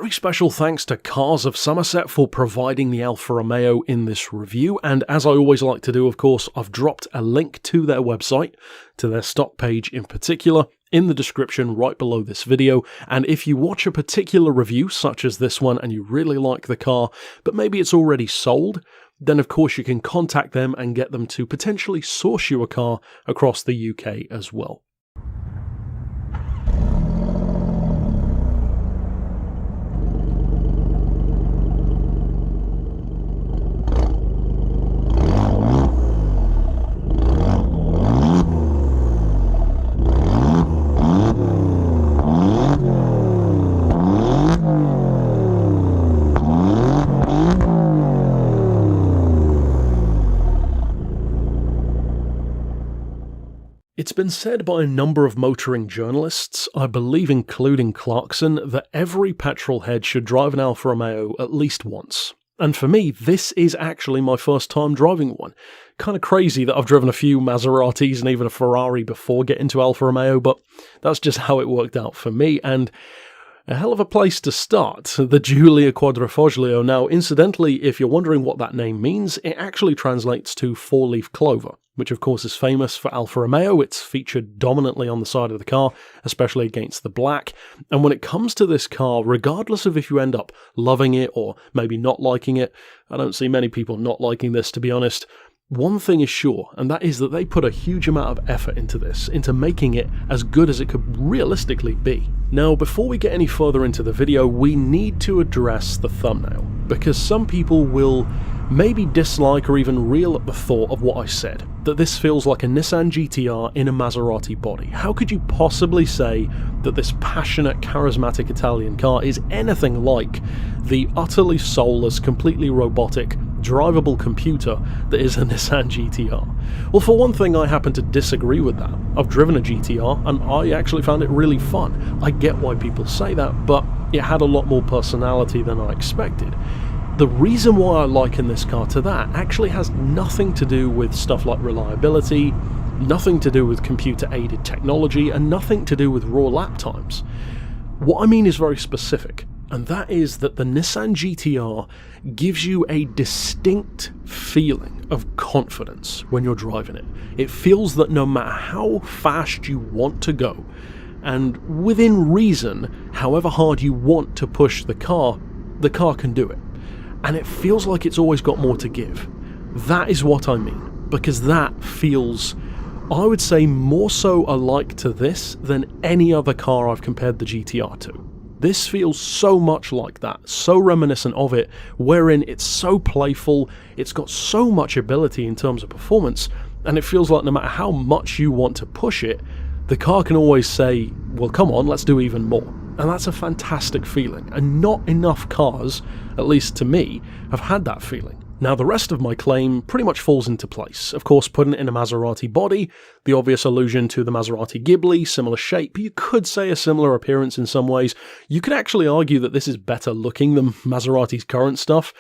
very special thanks to Cars of Somerset for providing the Alfa Romeo in this review, and as I always like to do, of course, I've dropped a link to their website, to their stock page in particular, in the description right below this video. And if you watch a particular review such as this one and you really like the car, but maybe it's already sold, then of course you can contact them and get them to potentially source you a car across the UK as well. It's been said by a number of motoring journalists, I believe including Clarkson, that every petrolhead should drive an Alfa Romeo at least once. And for me, this is actually my first time driving one. Kind of crazy that I've driven a few Maseratis and even a Ferrari before getting to Alfa Romeo, but that's just how it worked out for me, and a hell of a place to start, the Giulia Quadrifoglio. Now, incidentally, if you're wondering what that name means, it actually translates to four-leaf clover, which of course is famous for Alfa Romeo. It's featured dominantly on the side of the car, especially against the black. And when it comes to this car, regardless of if you end up loving it or maybe not liking it, I don't see many people not liking this, to be honest. One thing is sure, and that is that they put a huge amount of effort into this, into making it as good as it could realistically be. Now, before we get any further into the video, we need to address the thumbnail, because some people will maybe dislike or even reel at the thought of what I said, that this feels like a Nissan GTR in a Maserati body. How could you possibly say that this passionate, charismatic Italian car is anything like the utterly soulless, completely robotic, drivable computer that is a Nissan GTR? Well, for one thing, I happen to disagree with that. I've driven a GTR and I actually found it really fun. I get why people say that, but it had a lot more personality than I expected. The reason why I liken this car to that actually has nothing to do with stuff like reliability, nothing to do with computer-aided technology, and nothing to do with raw lap times. What I mean is very specific, and that is that the Nissan GTR gives you a distinct feeling of confidence when you're driving it. It feels that no matter how fast you want to go, and within reason, however hard you want to push the car can do it. And it feels like it's always got more to give. That is what I mean, because that feels, I would say, more so alike to this than any other car I've compared the GTR to. This feels so much like that, so reminiscent of it, wherein it's so playful, it's got so much ability in terms of performance, and it feels like no matter how much you want to push it, the car can always say, well, come on, let's do even more. And that's a fantastic feeling, and not enough cars, at least to me, have had that feeling. Now, the rest of my claim pretty much falls into place. Of course, putting it in a Maserati body, the obvious allusion to the Maserati Ghibli, similar shape, you could say a similar appearance in some ways. You could actually argue that this is better looking than Maserati's current stuff.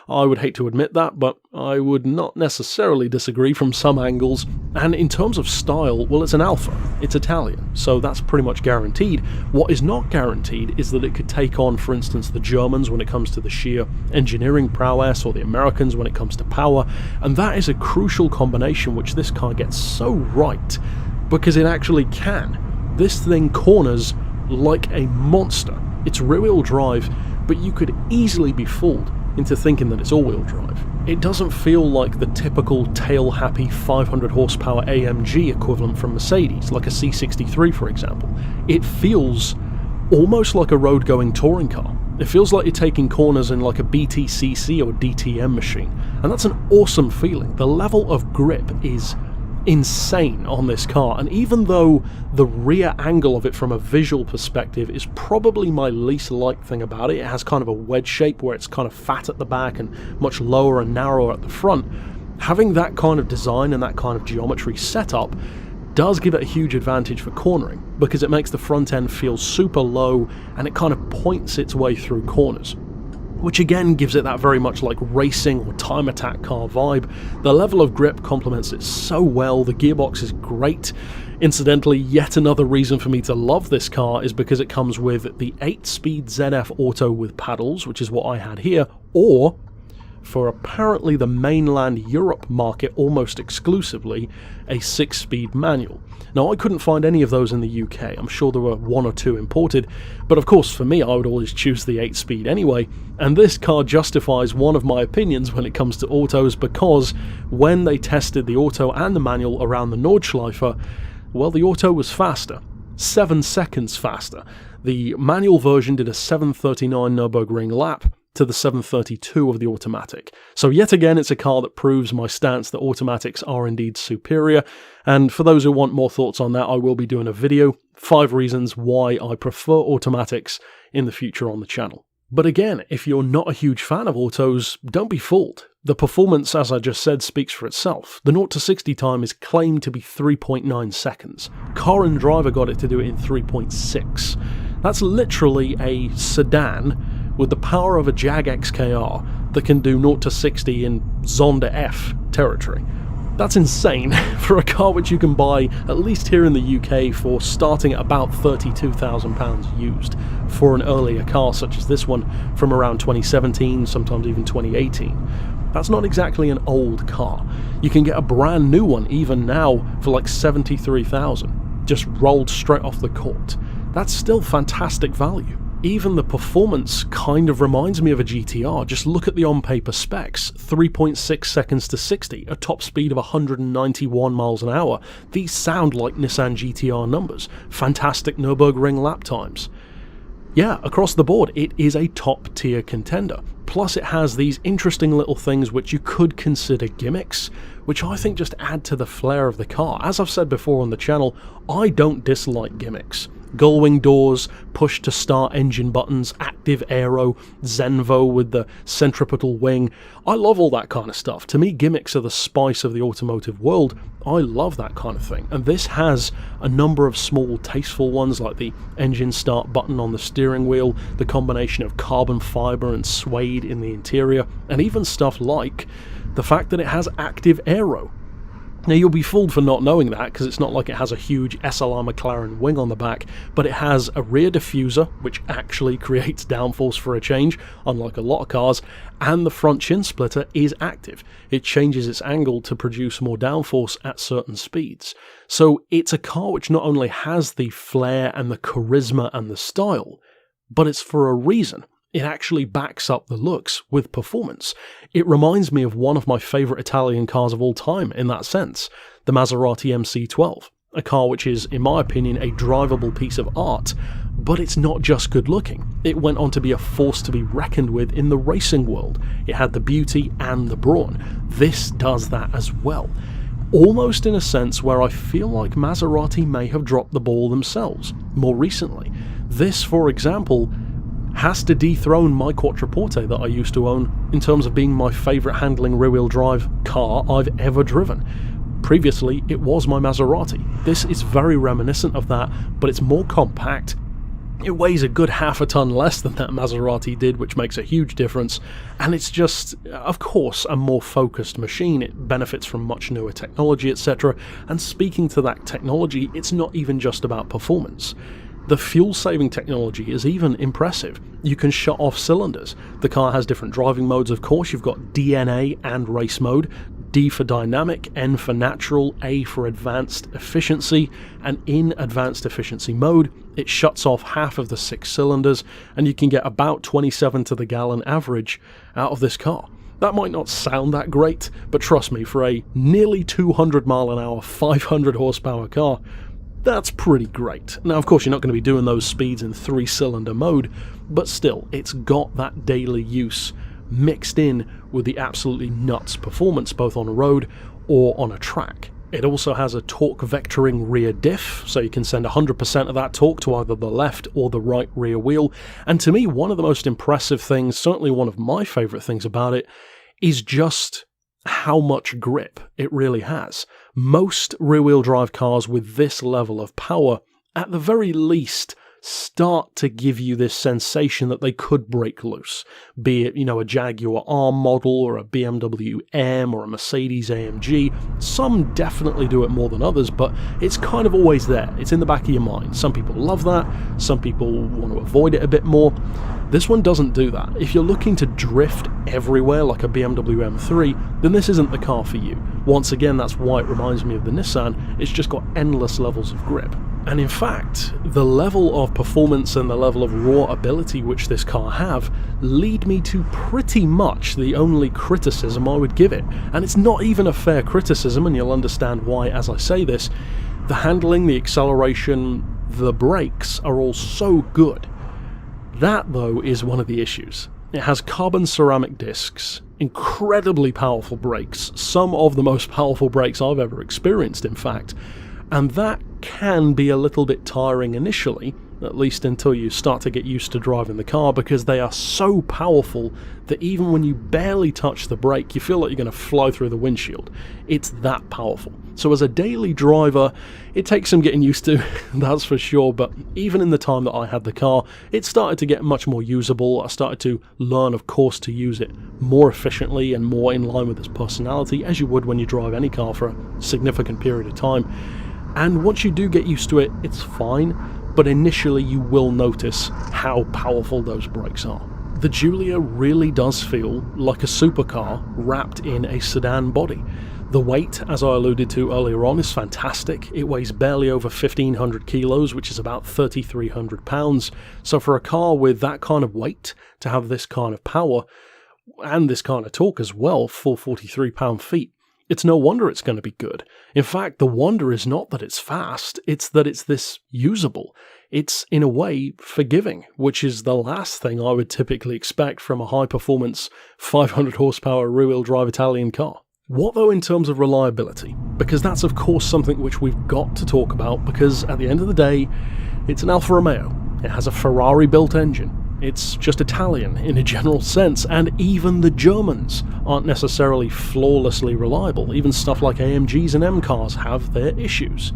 I would hate to admit that, but I would not necessarily disagree from some angles. And in terms of style, well, it's an Alfa. It's Italian, so that's pretty much guaranteed. What is not guaranteed is that it could take on, for instance, the Germans when it comes to the sheer engineering prowess, or the Americans when it comes to power, and that is a crucial combination which this car gets so right, because it actually can. This thing corners like a monster. It's rear-wheel drive, but you could easily be fooled into thinking that it's all-wheel drive. It doesn't feel like the typical tail-happy 500 horsepower AMG equivalent from Mercedes, like a C63 for example. It feels almost like a road-going touring car. It feels like you're taking corners in like a BTCC or DTM machine, and that's an awesome feeling. The level of grip is insane on this car, and even though the rear angle of it from a visual perspective is probably my least liked thing about it, it has kind of a wedge shape where it's kind of fat at the back and much lower and narrower at the front, having that kind of design and that kind of geometry setup does give it a huge advantage for cornering, because it makes the front end feel super low and it kind of points its way through corners. which again gives it that very much like racing or time attack car vibe. The level of grip complements it so well, the gearbox is great. Incidentally, yet another reason for me to love this car is because it comes with the 8-speed ZF Auto with paddles, which is what I had here, or, for apparently the mainland Europe market almost exclusively, a 6-speed manual. Now, I couldn't find any of those in the UK. I'm sure there were 1 or 2 imported, but of course for me I would always choose the 8-speed anyway, and this car justifies one of my opinions when it comes to autos, because when they tested the auto and the manual around the Nordschleife, well, the auto was faster. 7 seconds faster. The manual version did a 7:39 Nürburgring lap to the 7:32 of the automatic. So yet again, it's a car that proves my stance that automatics are indeed superior, and for those who want more thoughts on that, I will be doing a video, 5 reasons why I prefer automatics in the future on the channel. But again, if you're not a huge fan of autos, don't be fooled. The performance, as I just said, speaks for itself. The 0 to 60 time is claimed to be 3.9 seconds. Car and Driver got it to do it in 3.6. That's literally a sedan with the power of a Jag XKR that can do 0 to 60 in Zonda F territory. That's insane for a car which you can buy, at least here in the UK, for starting at about £32,000 used for an earlier car such as this one from around 2017, sometimes even 2018. That's not exactly an old car. You can get a brand new one even now for like £73,000, just rolled straight off the court. That's still fantastic value. Even the performance kind of reminds me of a GTR. Just look at the on-paper specs. 3.6 seconds to 60, a top speed of 191 miles an hour. These sound like Nissan GTR numbers. Fantastic Nürburgring lap times. Yeah, across the board, it is a top-tier contender. Plus it has these interesting little things which you could consider gimmicks, which I think just add to the flair of the car. As I've said before on the channel, I don't dislike gimmicks. Gullwing doors, push-to-start engine buttons, active aero, Zenvo with the centripetal wing. I love all that kind of stuff. To me, gimmicks are the spice of the automotive world. I love that kind of thing. And this has a number of small, tasteful ones, like the engine start button on the steering wheel, the combination of carbon fibre and suede in the interior, and even stuff like the fact that it has active aero. Now, you'll be fooled for not knowing that, because it's not like it has a huge SLR McLaren wing on the back, but it has a rear diffuser, which actually creates downforce for a change, unlike a lot of cars, and the front chin splitter is active. It changes its angle to produce more downforce at certain speeds. So it's a car which not only has the flair and the charisma and the style, but it's for a reason. It actually backs up the looks with performance. It reminds me of one of my favourite Italian cars of all time in that sense, the Maserati MC12, a car which is, in my opinion, a drivable piece of art, but it's not just good looking. It went on to be a force to be reckoned with in the racing world. It had the beauty and the brawn. This does that as well. Almost in a sense where I feel like Maserati may have dropped the ball themselves more recently. This, for example, has to dethrone my Quattroporte that I used to own in terms of being my favourite handling rear-wheel drive car I've ever driven. Previously, it was my Maserati. This is very reminiscent of that, but it's more compact. It weighs a good half a ton less than that Maserati did, which makes a huge difference, and it's just, of course, a more focused machine. It benefits from much newer technology, etc. And speaking to that technology, it's not even just about performance. The fuel-saving technology is even impressive. You can shut off cylinders. The car has different driving modes, of course. You've got DNA and race mode, D for dynamic, N for natural, A for advanced efficiency, and in advanced efficiency mode, it shuts off half of the 6 cylinders, and you can get about 27 to the gallon average out of this car. That might not sound that great, but trust me, for a nearly 200 mile an hour, 500 horsepower car, that's pretty great. Now, of course, you're not going to be doing those speeds in 3-cylinder mode, but still, it's got that daily use mixed in with the absolutely nuts performance, both on a road or on a track. It also has a torque vectoring rear diff, so you can send 100% of that torque to either the left or the right rear wheel. And to me, one of the most impressive things, certainly one of my favourite things about it, is just how much grip it really has. Most rear-wheel drive cars with this level of power, at the very least, start to give you this sensation that they could break loose. Be it, a Jaguar R model or a BMW M or a Mercedes AMG. Some definitely do it more than others, but it's kind of always there. It's in the back of your mind. Some people love that, some people want to avoid it a bit more. This one doesn't do that. If you're looking to drift everywhere like a BMW M3, then this isn't the car for you. Once again, that's why it reminds me of the Nissan. It's just got endless levels of grip. And in fact, the level of performance and the level of raw ability which this car have lead me to pretty much the only criticism I would give it. And it's not even a fair criticism, and you'll understand why as I say this. The handling, the acceleration, the brakes are all so good. That, though, is one of the issues. It has carbon ceramic discs, incredibly powerful brakes, some of the most powerful brakes I've ever experienced, in fact, and that can be a little bit tiring initially, at least until you start to get used to driving the car, because they are so powerful that even when you barely touch the brake, you feel like you're going to fly through the windshield. It's that powerful. So as a daily driver, it takes some getting used to, that's for sure, but even in the time that I had the car, it started to get much more usable. I started to learn, of course, to use it more efficiently and more in line with its personality, as you would when you drive any car for a significant period of time. And once you do get used to it, it's fine, but initially you will notice how powerful those brakes are. The Giulia really does feel like a supercar wrapped in a sedan body. The weight, as I alluded to earlier on, is fantastic. It weighs barely over 1,500 kilos, which is about 3,300 pounds. So for a car with that kind of weight, to have this kind of power, and this kind of torque as well, full 43 pound-feet, it's no wonder it's going to be good. In fact, the wonder is not that it's fast, it's that it's this usable. It's, in a way, forgiving, which is the last thing I would typically expect from a high-performance 500 horsepower rear-wheel drive Italian car. What though in terms of reliability? Because that's of course something which we've got to talk about, because at the end of the day, it's an Alfa Romeo. It has a Ferrari built engine. It's just Italian in a general sense, and even the Germans aren't necessarily flawlessly reliable. Even stuff like AMGs and M cars have their issues.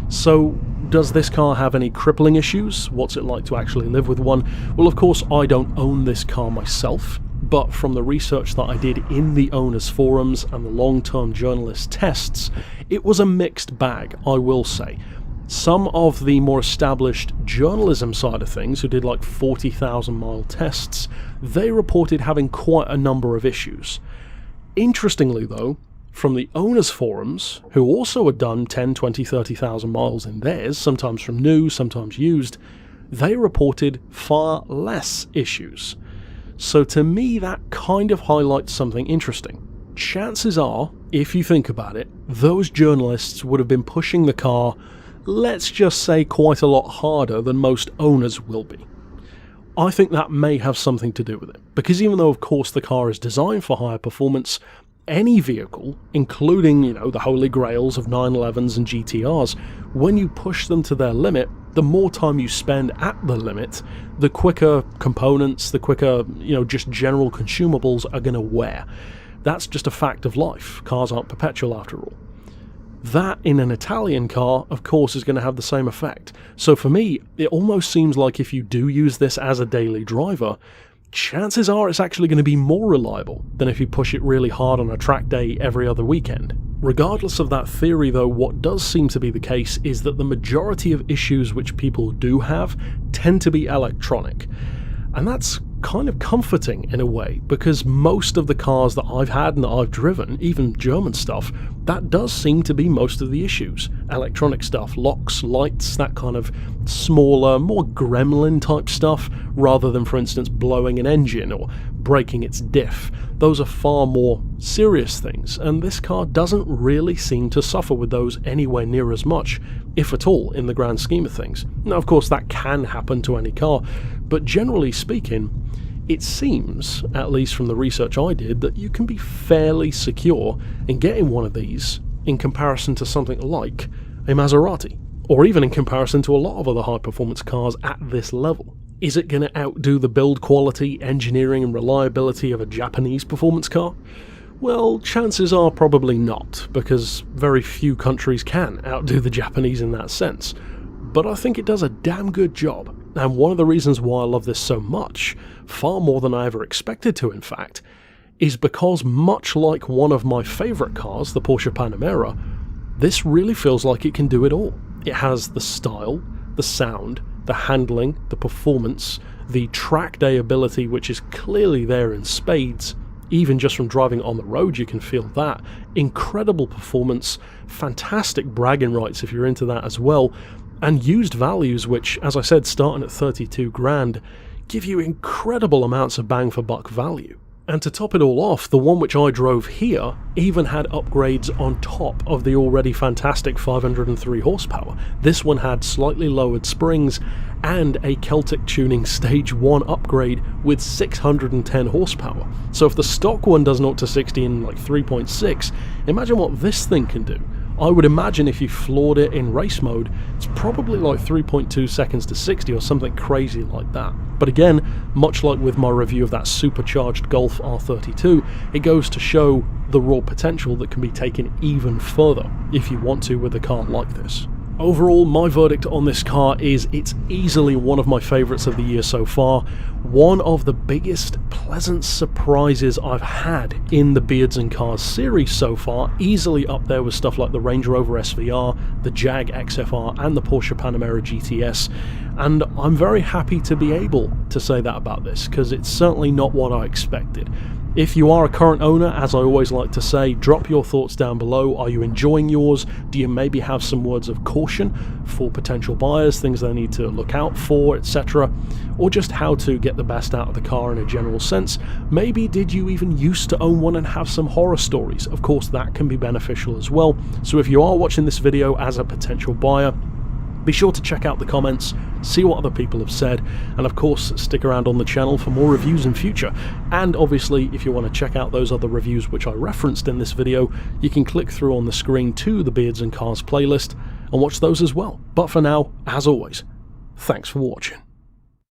So does this car have any crippling issues? What's it like to actually live with one? Well, of course, I don't own this car myself, but from the research that I did in the owners' forums and the long-term journalist tests, it was a mixed bag, I will say. Some of the more established journalism side of things, who did like 40,000 mile tests, they reported having quite a number of issues. Interestingly though, from the owners' forums, who also had done 10, 20, 30,000 miles in theirs, sometimes from new, sometimes used, they reported far less issues. So to me, that kind of highlights something interesting. Chances are, if you think about it, those journalists would have been pushing the car, let's just say, quite a lot harder than most owners will be. I think that may have something to do with it, because even though of course the car is designed for higher performance, any vehicle, including, the holy grails of 911s and GTRs, when you push them to their limit, the more time you spend at the limit, the quicker components, the quicker, just general consumables are going to wear. That's just a fact of life. Cars aren't perpetual after all. That in an Italian car, of course, is going to have the same effect. So for me, it almost seems like if you do use this as a daily driver, chances are it's actually going to be more reliable than if you push it really hard on a track day every other weekend. Regardless of that theory though, what does seem to be the case is that the majority of issues which people do have tend to be electronic. And that's kind of comforting in a way, because most of the cars that I've had and that I've driven, even German stuff, that does seem to be most of the issues. Electronic stuff, locks, lights, that kind of smaller, more gremlin type stuff, rather than, for instance, blowing an engine or breaking its diff. Those are far more serious things, and this car doesn't really seem to suffer with those anywhere near as much, if at all, in the grand scheme of things. Now, of course, that can happen to any car, but generally speaking, it seems, at least from the research I did, that you can be fairly secure in getting one of these in comparison to something like a Maserati, or even in comparison to a lot of other high-performance cars at this level. Is it going to outdo the build quality, engineering and reliability of a Japanese performance car? Well, chances are probably not, because very few countries can outdo the Japanese in that sense. But I think it does a damn good job, And one of the reasons why I love this so much, far more than I ever expected to in fact, is because much like one of my favourite cars, the Porsche Panamera, this really feels like it can do it all. It has the style, the sound, the handling, the performance, the track day ability, which is clearly there in spades. Even just from driving on the road you can feel that. Incredible performance, fantastic bragging rights if you're into that as well, and used values which, as I said, starting at 32 grand, give you incredible amounts of bang for buck value. And to top it all off, the one which I drove here even had upgrades on top of the already fantastic 503 horsepower. This one had slightly lowered springs and a Celtic tuning stage 1 upgrade with 610 horsepower. So if the stock one does 0 to 60 in like 3.6, imagine what this thing can do. I would imagine if you floored it in race mode, it's probably like 3.2 seconds to 60 or something crazy like that. But again, much like with my review of that supercharged Golf R32, it goes to show the raw potential that can be taken even further if you want to with a car like this. Overall, my verdict on this car is it's easily one of my favourites of the year so far. One of the biggest pleasant surprises I've had in the Beards and Cars series so far, easily up there with stuff like the Range Rover SVR, the Jag XFR and the Porsche Panamera GTS, and I'm very happy to be able to say that about this, because it's certainly not what I expected. If you are a current owner, as I always like to say, drop your thoughts down below. Are you enjoying yours? Do you maybe have some words of caution for potential buyers, things they need to look out for, etc.? Or just how to get the best out of the car in a general sense? Maybe did you even used to own one and have some horror stories? Of course, that can be beneficial as well. So if you are watching this video as a potential buyer, be sure to check out the comments, see what other people have said, and of course stick around on the channel for more reviews in future. And obviously, if you want to check out those other reviews which I referenced in this video, you can click through on the screen to the Beards and Cars playlist and watch those as well. But for now, as always, thanks for watching.